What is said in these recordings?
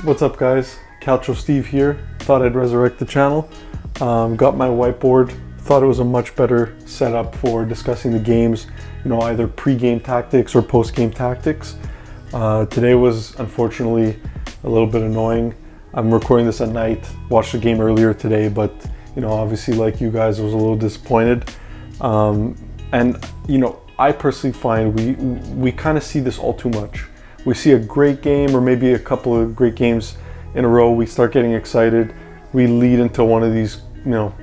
What's up, guys? Calcio Steve here. Thought I'd resurrect the channel. Got my whiteboard. Thought it was a much better setup for discussing the games, either pre-game tactics or post-game tactics. Today was unfortunately a little bit annoying. I'm recording this at night, watched the game earlier today, but obviously like you guys, I was a little disappointed. I personally find we kind of see this all too much. We see a great game or maybe a couple of great games in a row, we start getting excited, we lead into one of these, I don't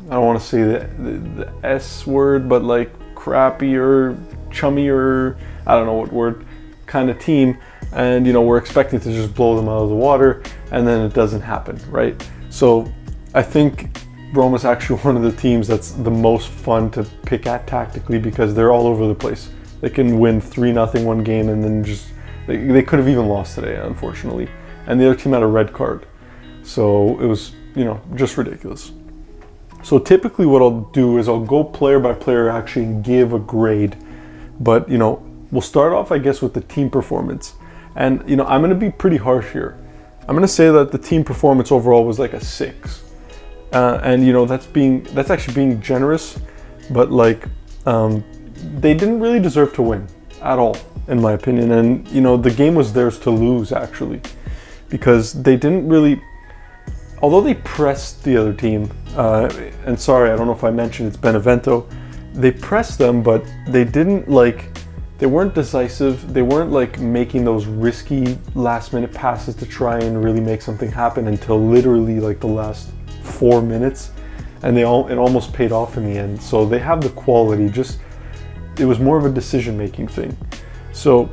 want to say the S word, but like crappy or chummy or I don't know what word kind of team, and we're expecting to just blow them out of the water, and then it doesn't happen, right? So I think Roma's actually one of the teams that's the most fun to pick at tactically because they're all over the place. They can win 3-0 one game and then just they could have even lost today, unfortunately, and the other team had a red card, so it was just ridiculous. So typically what I'll do is I'll go player by player actually and give a grade, but we'll start off I guess with the team performance, and I'm going to be pretty harsh here. I'm going to say that the team performance overall was like a 6, and that's actually being generous, but they didn't really deserve to win at all, in my opinion. And the game was theirs to lose actually, because they didn't really, although they pressed the other team, and sorry, I don't know if I mentioned it's Benevento, they pressed them, but they didn't they weren't decisive. They weren't making those risky last minute passes to try and really make something happen until literally the last 4 minutes, and it almost paid off in the end. So they have the quality, just it was more of a decision-making thing. So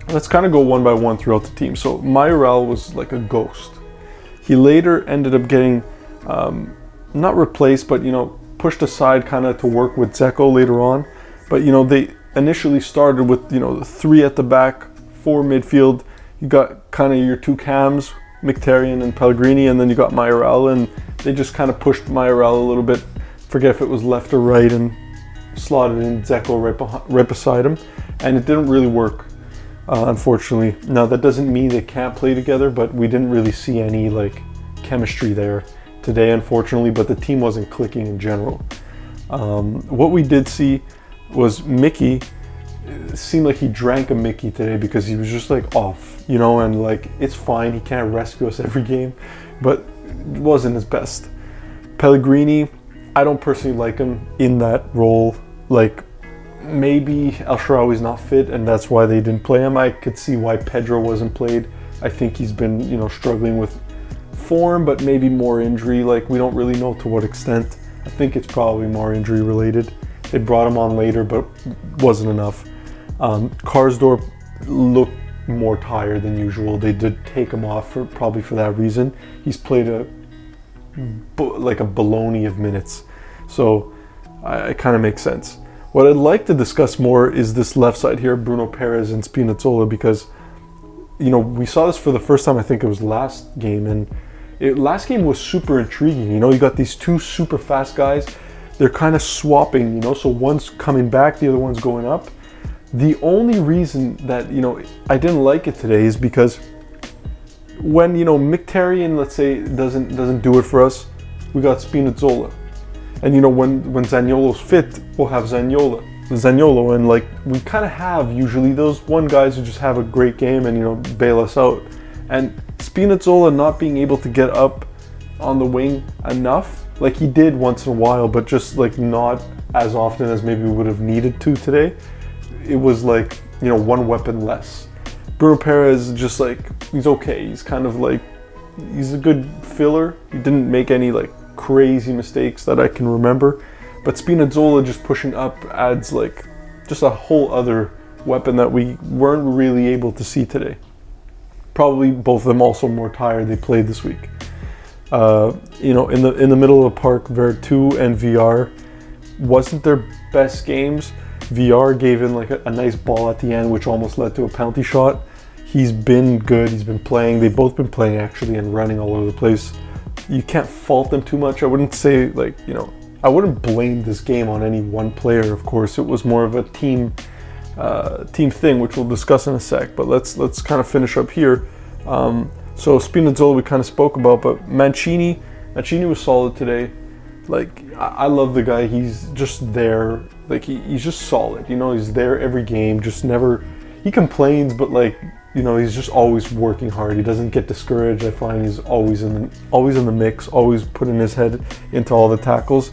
let's kind of go one by one throughout the team. So Mayoral was like a ghost. He later ended up getting not replaced, but pushed aside kind of to work with Dzeko later on. But they initially started with the 3 at the back, 4 midfield. You got kind of your 2 cams, Mkhitaryan and Pellegrini, and then you got Mayoral, and they just kind of pushed Mayoral a little bit. Forget if it was left or right, and slotted in Dzeko right beside him, and it didn't really work, unfortunately. Now that doesn't mean they can't play together, but we didn't really see any chemistry there today, unfortunately. But the team wasn't clicking in general. What we did see was Mickey. It seemed like he drank a Mickey today because he was just off, and it's fine, he can't rescue us every game, but it wasn't his best. Pellegrini, I don't personally like him in that role. Maybe El Shaarawy's not fit and that's why they didn't play him. I could see why Pedro wasn't played. I think he's been struggling with form, but maybe more injury. We don't really know to what extent. I think it's probably more injury related. They brought him on later, but wasn't enough. Karsdorp looked more tired than usual. They did take him off probably for that reason. He's played a baloney of minutes, so it kind of makes sense. What I'd like to discuss more is this left side here, Bruno Perez and Spinazzola, because we saw this for the first time, I think it was last game, and last game was super intriguing. You got these 2 super fast guys, they're kind of swapping, so one's coming back, the other one's going up. The only reason that I didn't like it today is because when Mkhitaryan, let's say, doesn't do it for us, we got Spinazzola, and when Zaniolo's fit, we'll have Zaniolo, and we kind of have usually those one guys who just have a great game and bail us out. And Spinazzola not being able to get up on the wing enough, he did once in a while, but just not as often as maybe we would have needed to today. It was one weapon less. Bruno Perez just he's okay. He's kind of he's a good filler. He didn't make any crazy mistakes that I can remember. But Spinazzola just pushing up adds just a whole other weapon that we weren't really able to see today. Probably both of them also more tired. They played this week. In the middle of the park, Vertu and VR wasn't their best games. VR gave in a nice ball at the end, which almost led to a penalty shot. He's been good. He's been playing. They've both been playing actually and running all over the place. You can't fault them too much. I wouldn't say I wouldn't blame this game on any one player. Of course, it was more of a team thing, which we'll discuss in a sec. But let's kind of finish up here. So Spinazzola we kind of spoke about, but Mancini was solid today. Like, I love the guy. He's just there. Like, he's just solid. You know, he's there every game. Just never. He complains, but like, you know, he's just always working hard. He doesn't get discouraged. I find he's always in the mix, always putting his head into all the tackles.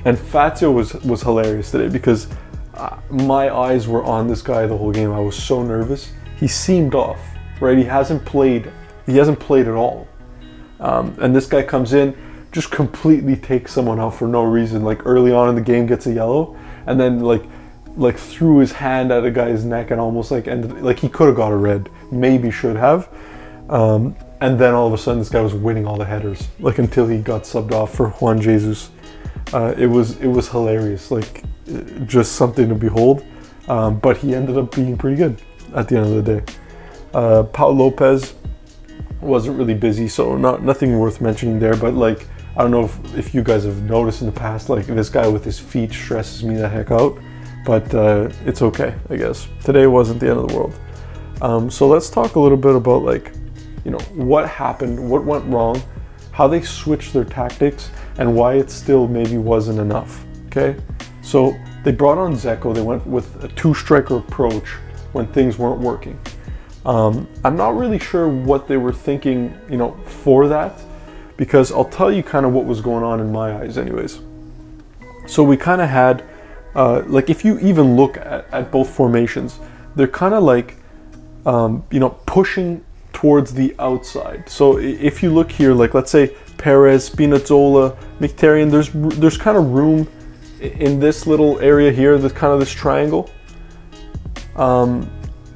And Fazio was hilarious today because my eyes were on this guy the whole game. I was so nervous. He seemed off, right? He hasn't played at all. And this guy comes in, just completely takes someone out for no reason. Like, early on in the game, gets a yellow, and then like threw his hand at a guy's neck and almost like ended, like he could have got a red, maybe should have. And then all of a sudden, this guy was winning all the headers, like, until he got subbed off for Juan Jesus. It was hilarious, like, just something to behold. But he ended up being pretty good at the end of the day. Paul Lopez wasn't really busy, so nothing worth mentioning there. But like, I don't know if you guys have noticed in the past, like, this guy with his feet stresses me the heck out. But it's okay, I guess. Today wasn't the end of the world. So let's talk a little bit about, like, you know, what happened, what went wrong, how they switched their tactics, and why it still maybe wasn't enough. Okay, so they brought on Dzeko. They went with a two-striker approach when things weren't working. I'm not really sure what they were thinking, you know, for that, because I'll tell you kind of what was going on in my eyes anyways. So we kind of had, like, if you even look at both formations, they're kind of like, you know, pushing towards the outside. So if you look here, like, let's say Perez, Spinazzola, Mkhitaryan, there's kind of room in this little area here, this kind of this triangle,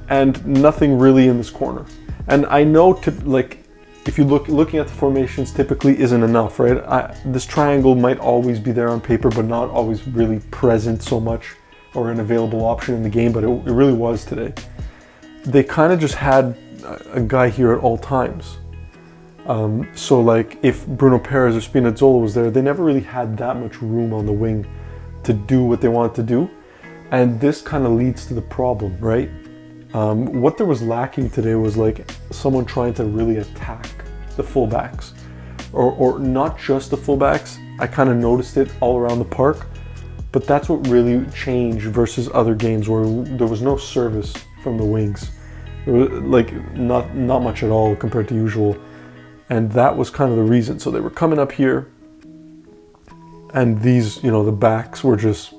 and nothing really in this corner. And I know, like, if you looking at the formations, typically isn't enough, right? This triangle might always be there on paper, but not always really present so much or an available option in the game, but it really was today. They kind of just had a guy here at all times. So like, if Bruno Perez or Spinazzola was there, they never really had that much room on the wing to do what they wanted to do. And this kind of leads to the problem, right? What there was lacking today was like someone trying to really attack the fullbacks, or not just the fullbacks. I kind of noticed it all around the park, but that's what really changed versus other games where there was no service from the wings. It was like not much at all compared to usual, and that was kind of the reason. So they were coming up here, and these, you know, the backs were just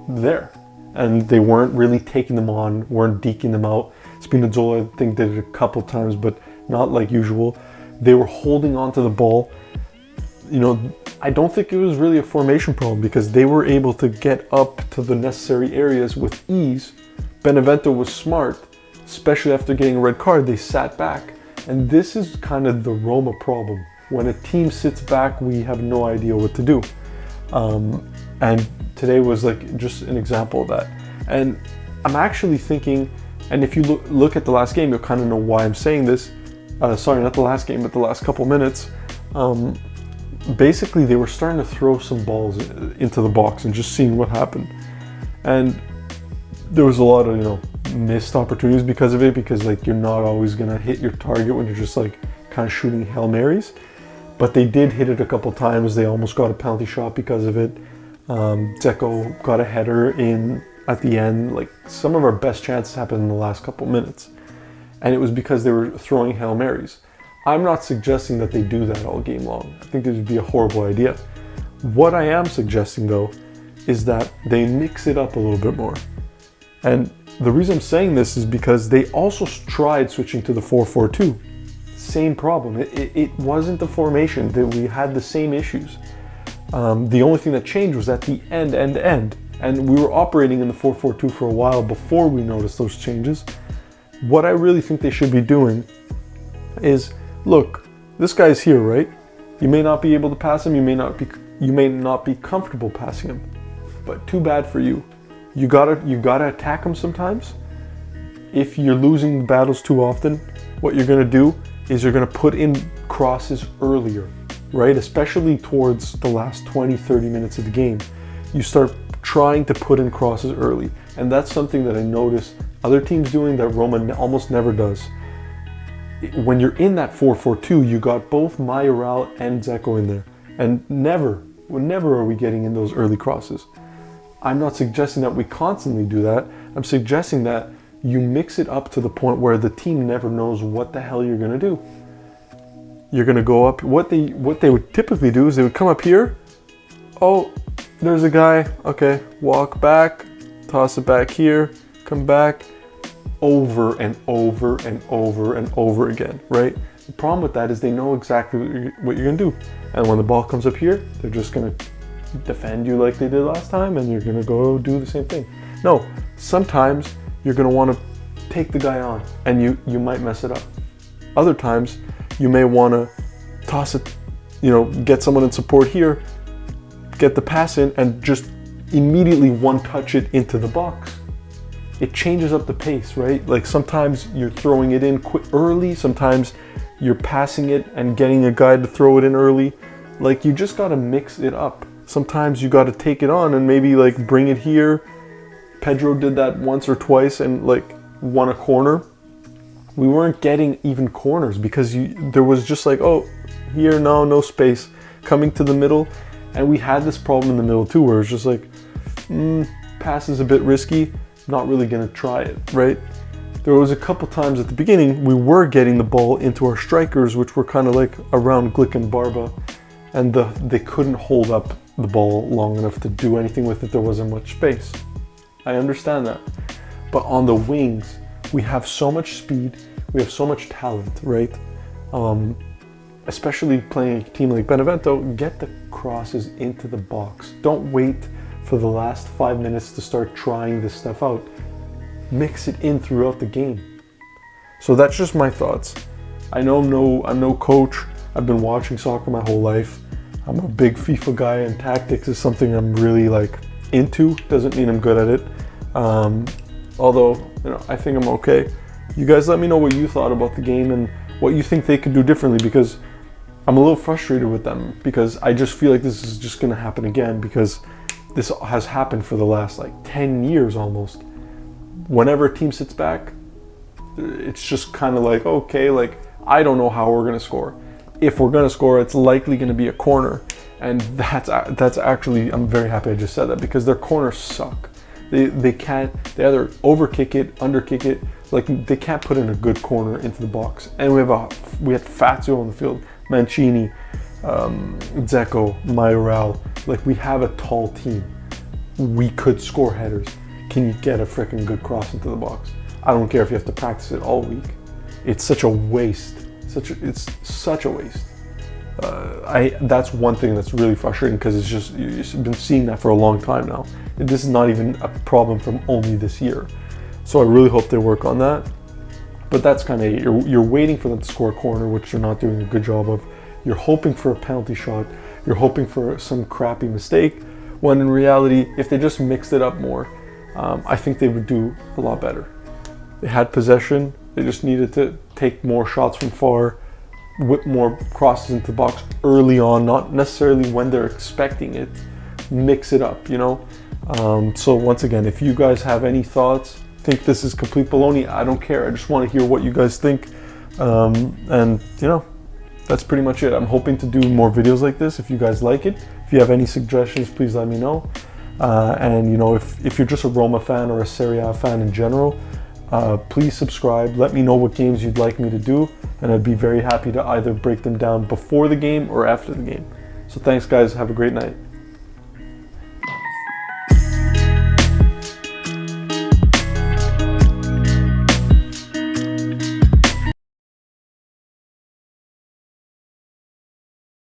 there. And they weren't really taking them on, weren't deking them out. Spinazzola, I think, did it a couple times, but not like usual. They were holding on to the ball. You know, I don't think it was really a formation problem because they were able to get up to the necessary areas with ease. Benevento was smart, especially after getting a red card. They sat back. And this is kind of the Roma problem. When a team sits back, we have no idea what to do. And today was like just an example of that. And I'm actually thinking, and if you look at the last game, you'll kind of know why I'm saying this. Sorry, not the last game, but the last couple minutes. Basically, they were starting to throw some balls into the box and just seeing what happened. And there was a lot of, you know, missed opportunities because of it, because like you're not always gonna hit your target when you're just like kind of shooting Hail Marys. But they did hit it a couple times. They almost got a penalty shot because of it. Dzeko got a header in at the end. Like, some of our best chances happened in the last couple minutes. And it was because they were throwing Hail Marys. I'm not suggesting that they do that all game long. I think it would be a horrible idea. What I am suggesting, though, is that they mix it up a little bit more. And the reason I'm saying this is because they also tried switching to the 4-4-2. Same problem. It wasn't the formation that we had the same issues. The only thing that changed was at the end. And we were operating in the 4-4-2 for a while before we noticed those changes. What I really think they should be doing is, look, this guy's here, right? You may not be able to pass him, you may not be comfortable passing him. But too bad for you. You gotta attack him sometimes. If you're losing battles too often, what you're gonna do is you're gonna put in crosses earlier, right? Especially towards the last 20-30 minutes of the game. You start trying to put in crosses early. And that's something that I notice other teams doing that Roma almost never does. when you're in that 4-4-2, you got both Mayoral and Dzeko in there. And never are we getting in those early crosses. I'm not suggesting that we constantly do that. I'm suggesting that you mix it up to the point where the team never knows what the hell you're going to do. You're going to go up. What they would typically do is they would come up here. Oh, there's a guy. Okay, walk back, toss it back here, come back, over and over and over and over again, right? The problem with that is they know exactly what you're going to do. And when the ball comes up here, they're just going to defend you like they did last time, and you're going to go do the same thing. No, sometimes you're going to want to take the guy on, and you might mess it up. Other times, you may want to toss it, get someone in support here, get the pass in, and just immediately one-touch it into the box. It changes up the pace, right? Like sometimes you're throwing it in early, sometimes you're passing it and getting a guy to throw it in early. Like you just got to mix it up. Sometimes you got to take it on and maybe like bring it here. Pedro did that once or twice and like won a corner. We weren't getting even corners because there was just like, oh, here, no space. Coming to the middle. And we had this problem in the middle too where it's just like, pass is a bit risky. Not really going to try it, right? There was a couple times at the beginning we were getting the ball into our strikers, which were kind of like around Glick and Barba, and they couldn't hold up the ball long enough to do anything with it. There wasn't much space. I understand that. But on the wings, we have so much speed, we have so much talent, right? Especially playing a team like Benevento, get the crosses into the box. Don't wait for the last 5 minutes to start trying this stuff out. Mix it in throughout the game. So that's just my thoughts. I know I'm no coach. I've been watching soccer my whole life. I'm a big FIFA guy, and tactics is something I'm really like into. Doesn't mean I'm good at it. Although, I think I'm okay. You guys let me know what you thought about the game and what you think they could do differently, because I'm a little frustrated with them, because I just feel like this is just going to happen again, because this has happened for the last like 10 years almost. Whenever a team sits back, it's just kind of like, okay, like I don't know how we're going to score. If we're going to score, it's likely going to be a corner. And that's actually, I'm very happy I just said that, because their corners suck. They either overkick it, underkick it, like they can't put in a good corner into the box. And we had Fazio on the field, Mancini, Dzeko, Mayoral. Like we have a tall team. We could score headers. Can you get a freaking good cross into the box? I don't care if you have to practice it all week. It's such a waste. It's such a waste. That's one thing that's really frustrating, because it's just, you've been seeing that for a long time now. This is not even a problem from only this year. So I really hope they work on that. But that's kind of it. You're waiting for them to score a corner, which they're not doing a good job of. You're hoping for a penalty shot. You're hoping for some crappy mistake, when in reality, if they just mixed it up more, I think they would do a lot better. They had possession. They just needed to take more shots from far, whip more crosses into the box early on, not necessarily when they're expecting it. Mix it up, So once again, if you guys have any thoughts, think this is complete baloney, I don't care. I just want to hear what you guys think. And that's pretty much it. I'm hoping to do more videos like this if you guys like it. If you have any suggestions, please let me know. And if you're just a Roma fan or a Serie A fan in general, please subscribe. Let me know what games you'd like me to do, and I'd be very happy to either break them down before the game or after the game. So thanks guys, have a great night.